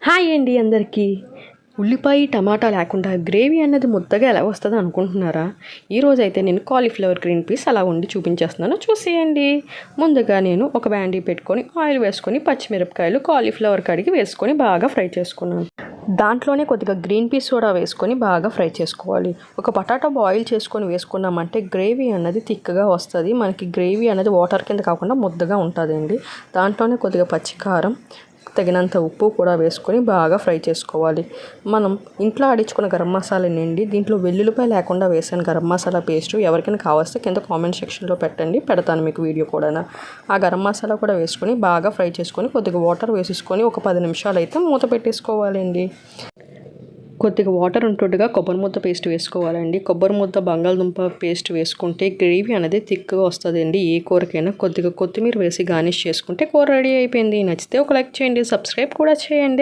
Hi అండి అందరికీ. ఉల్లిపాయ టమాటా లేకుండా గ్రేవీ అన్నది ముద్దగా ఎలా వస్తుందో అనుకుంటున్నారా? ఈరోజైతే నేను కాలీఫ్లవర్ గ్రీన్ పీస్ అలా వండి చూపించేస్తున్నాను, చూసేయండి. ముందుగా నేను ఒక బ్యాండీ పెట్టుకొని ఆయిల్ వేసుకొని పచ్చిమిరపకాయలు కాలీఫ్లవర్ కడిగి వేసుకొని బాగా ఫ్రై చేసుకున్నాను. దాంట్లోనే కొద్దిగా గ్రీన్ పీస్ కూడా వేసుకొని బాగా ఫ్రై చేసుకోవాలి. ఒక పొటాటో బాయిల్ చేసుకొని వేసుకున్నామంటే గ్రేవీ అన్నది థిక్గా వస్తుంది. మనకి గ్రేవీ అనేది వాటర్ కింద కాకుండా ముద్దగా ఉంటుందండి. దాంట్లోనే కొద్దిగా పచ్చికారం, తగినంత ఉప్పు కూడా వేసుకొని బాగా ఫ్రై చేసుకోవాలి. మనం ఇంట్లో ఆడించుకున్న గరం మసాలా నుండి దీంట్లో వెల్లుల్లిపాయ లేకుండా వేసాను గరం మసాలా పేస్ట్. ఎవరికైనా కావస్తే కింద కామెంట్ సెక్షన్లో పెట్టండి, పెడతాను మీకు వీడియో కూడా. ఆ గరం మసాలా కూడా వేసుకొని బాగా ఫ్రై చేసుకొని కొద్దిగా వాటర్ వేసేసుకొని ఒక 10 నిమిషాలు అయితే మూత పెట్టేసుకోవాలండి. కొద్దిగా వాటర్ ఉంటుండగా కొబ్బరి ముద్ద పేస్ట్ వేసుకోవాలండి. కొబ్బరి ముద్ద బంగాళదుంప పేస్ట్ వేసుకుంటే గ్రేవీ అనేది థిక్గా వస్తుందండి. ఏ కూరకైనా కొద్దిగా కొత్తిమీర వేసి గార్నిష్ చేసుకుంటే కూర రెడీ అయిపోయింది. నచ్చితే ఒక లైక్ చేయండి, సబ్స్క్రైబ్ కూడా చేయండి.